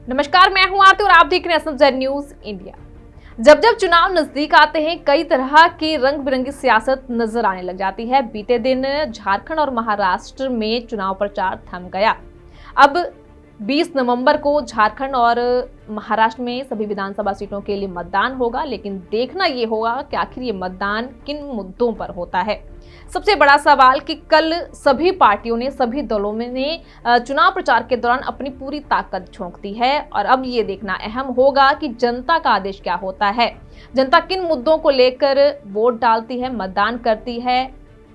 नमस्कार, मैं हूं आरती और आप देख रहे हैं एसएमजेड न्यूज इंडिया। जब जब चुनाव नजदीक आते हैं कई तरह की रंग बिरंगी सियासत नजर आने लग जाती है। बीते दिन झारखंड और महाराष्ट्र में चुनाव प्रचार थम गया। अब 20 नवंबर को झारखंड और महाराष्ट्र में सभी विधानसभा सीटों के लिए मतदान होगा, लेकिन देखना ये होगा कि आखिर ये मतदान किन मुद्दों पर होता है। सबसे बड़ा सवाल कि कल सभी पार्टियों ने, सभी दलों ने चुनाव प्रचार के दौरान अपनी पूरी ताकत झोंक दी है और अब ये देखना अहम होगा कि जनता का आदेश क्या होता है। जनता किन मुद्दों को लेकर वोट डालती है, मतदान करती है।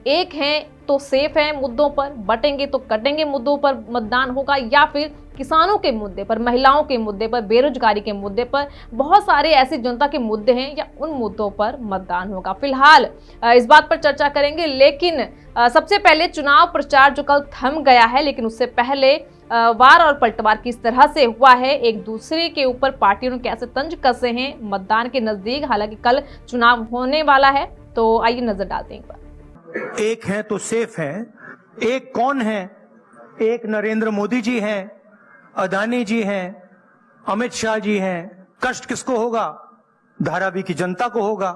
एक है तो सेफ है मुद्दों पर, बटेंगे तो कटेंगे मुद्दों पर मतदान होगा, या फिर किसानों के मुद्दे पर, महिलाओं के मुद्दे पर, बेरोजगारी के मुद्दे पर, बहुत सारे ऐसे जनता के मुद्दे हैं या उन मुद्दों पर मतदान होगा। फिलहाल इस बात पर चर्चा करेंगे, लेकिन सबसे पहले चुनाव प्रचार जो कल थम गया है, लेकिन उससे पहले वार और पलटवार किस तरह से हुआ है, एक दूसरे के ऊपर पार्टियों ने कैसे तंज कसे हैं मतदान के नजदीक। हालांकि कल चुनाव होने वाला है, तो आइए नजर डालते हैं एक बार। एक है तो सेफ है। एक कौन है? एक नरेंद्र मोदी जी हैं, अदानी जी हैं, अमित शाह जी हैं। कष्ट किसको होगा? धारावी की जनता को होगा।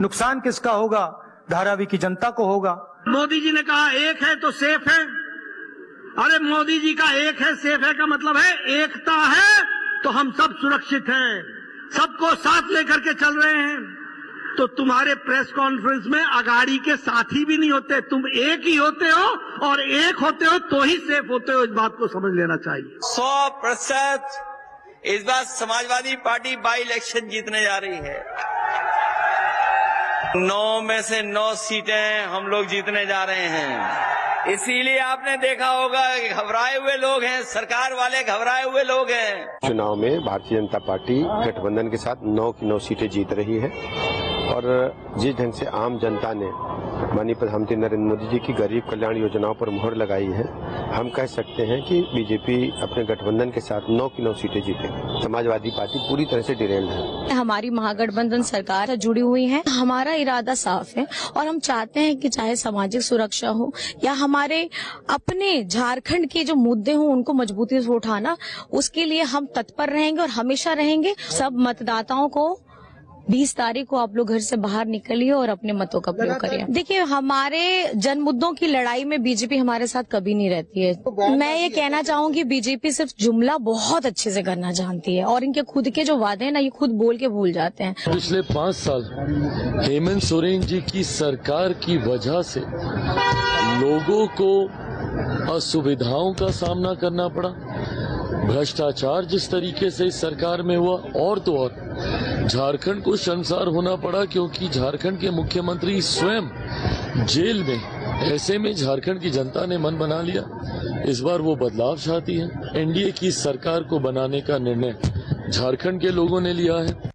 नुकसान किसका होगा? धारावी की जनता को होगा। मोदी जी ने कहा एक है तो सेफ है। अरे मोदी जी का एक है सेफ है का मतलब है एकता है तो हम सब सुरक्षित हैं, सबको साथ लेकर के चल रहे हैं। तो तुम्हारे प्रेस कॉन्फ्रेंस में अगाड़ी के साथी भी नहीं होते, तुम एक ही होते हो और एक होते हो तो ही सेफ होते हो। इस बात को समझ लेना चाहिए। 100% इस बार समाजवादी पार्टी बाई इलेक्शन जीतने जा रही है। 9 में से 9 सीटें हम लोग जीतने जा रहे हैं। इसीलिए आपने देखा होगा कि घबराए हुए लोग हैं, सरकार वाले घबराए हुए लोग हैं। चुनाव में भारतीय जनता पार्टी गठबंधन के साथ 9 की 9 सीटें जीत रही है और जिस ढंग से आम जनता ने माननीय प्रधानमंत्री नरेंद्र मोदी जी की गरीब कल्याण योजनाओं पर मुहर लगाई है, हम कह सकते हैं कि बीजेपी अपने गठबंधन के साथ 9 की 9 सीटें जीते। समाजवादी पार्टी पूरी तरह से डिरेल्ड है। हमारी महागठबंधन सरकार जुड़ी हुई है। हमारा इरादा साफ है और हम चाहते हैं कि चाहे सामाजिक सुरक्षा हो या हमारे अपने झारखंड के जो मुद्दे हों उनको मजबूती से उठाना, उसके लिए हम तत्पर रहेंगे और हमेशा रहेंगे। सब मतदाताओं को 20 तारीख को आप लोग घर से बाहर निकलिए और अपने मतों का प्रयोग करिए। देखिए, हमारे जन मुद्दों की लड़ाई में बीजेपी हमारे साथ कभी नहीं रहती है। मैं ये कहना चाहूंगी, बीजेपी सिर्फ जुमला बहुत अच्छे से करना जानती है और इनके खुद के जो वादे हैं ना, ये खुद बोल के भूल जाते हैं। पिछले 5 साल हेमंत सोरेन जी की सरकार की वजह से लोगों को असुविधाओं का सामना करना पड़ा। भ्रष्टाचार जिस तरीके से इस सरकार में हुआ, और तो और झारखंड को शर्मसार होना पड़ा क्योंकि झारखंड के मुख्यमंत्री स्वयं जेल में। ऐसे में झारखंड की जनता ने मन बना लिया, इस बार वो बदलाव चाहती है। एनडीए की सरकार को बनाने का निर्णय झारखंड के लोगों ने लिया है।